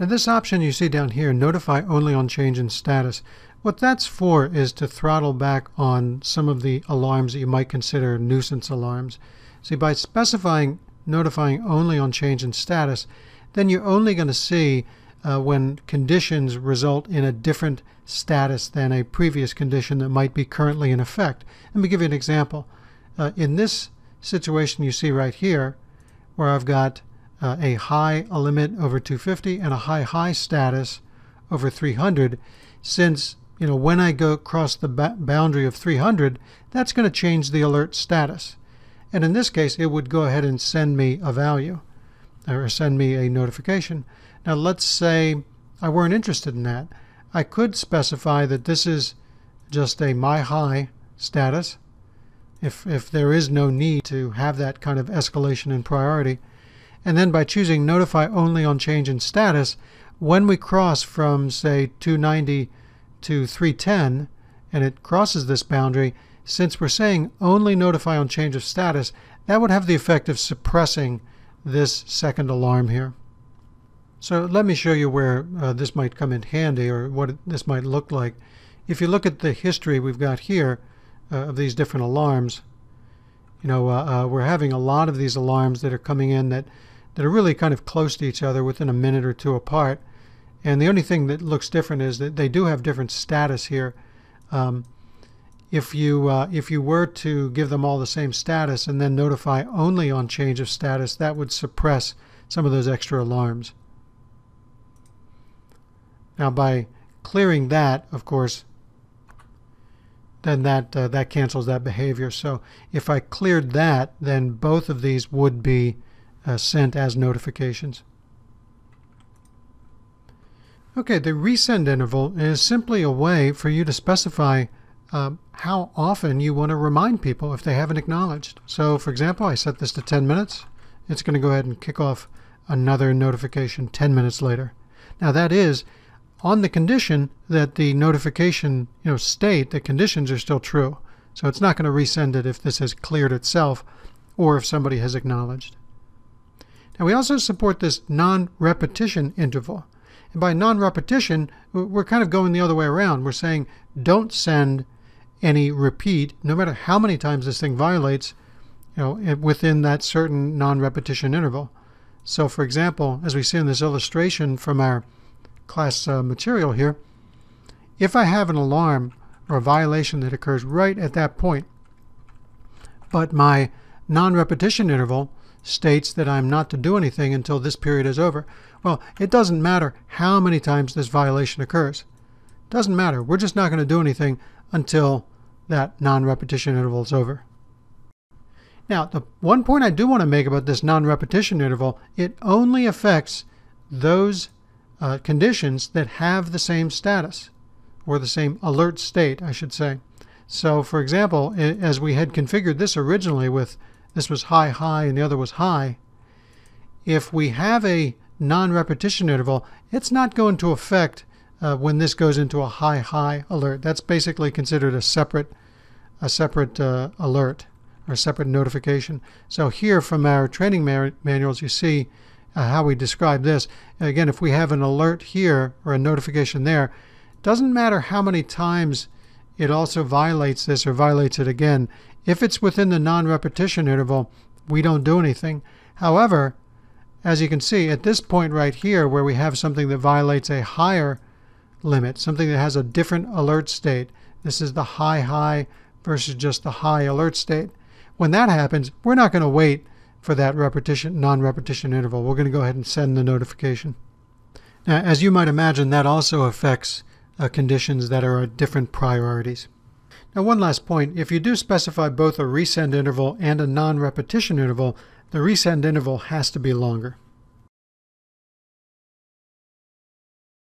Now this option you see down here, notify only on change in status, what that's for is to throttle back on some of the alarms that you might consider nuisance alarms. See, by specifying notifying only on change in status, then you're only going to see when conditions result in a different status than a previous condition that might be currently in effect. Let me give you an example. In this situation you see right here, where I've got a high limit over 250 and a high status over 300, since when I go across the boundary of 300, that's going to change the alert status. And in this case, it would go ahead and send me a value, or send me a notification. Now let's say I weren't interested in that. I could specify that this is just a my high status, if there is no need to have that kind of escalation in priority. And then by choosing notify only on change in status, when we cross from, say, 290 to 310, and it crosses this boundary, since we're saying only notify on change of status, that would have the effect of suppressing this second alarm here. So let me show you where this might come in handy, or what this might look like. If you look at the history we've got here of these different alarms, we're having a lot of these alarms that are coming in that are really kind of close to each other, within a minute or two apart. And the only thing that looks different is that they do have different status here. If you were to give them all the same status and then notify only on change of status, that would suppress some of those extra alarms. Now by clearing that, of course, then that cancels that behavior. So if I cleared that, then both of these would be sent as notifications. Okay, the resend interval is simply a way for you to specify how often you want to remind people if they haven't acknowledged. So for example, I set this to 10 minutes. It's going to go ahead and kick off another notification 10 minutes later. Now that is on the condition that the notification state, the conditions are still true. So it's not going to resend it if this has cleared itself or if somebody has acknowledged. Now we also support this non-repetition interval. And by non-repetition, we're kind of going the other way around. We're saying don't send any repeat, no matter how many times this thing violates, within that certain non-repetition interval. So for example, as we see in this illustration from our class material here, if I have an alarm or a violation that occurs right at that point, but my non-repetition interval states that I'm not to do anything until this period is over, well, it doesn't matter how many times this violation occurs. It doesn't matter. We're just not going to do anything until that non-repetition interval is over. Now, the one point I do want to make about this non-repetition interval, it only affects those conditions that have the same status, or the same alert state, I should say. So, for example, as we had configured this originally with this was high and the other was high, if we have a non-repetition interval, it's not going to affect when this goes into a high alert. That's basically considered a separate alert or a separate notification. So here from our training manuals, you see how we describe this. Again, if we have an alert here or a notification there, it doesn't matter how many times it also violates this or violates it again. If it's within the non-repetition interval, we don't do anything. However, as you can see at this point right here, where we have something that violates a higher limit, something that has a different alert state, this is the high versus just the high alert state. When that happens, we're not going to wait for that non-repetition interval. We're going to go ahead and send the notification. Now, as you might imagine, that also affects conditions that are at different priorities. Now, one last point. If you do specify both a resend interval and a non-repetition interval, the resend interval has to be longer.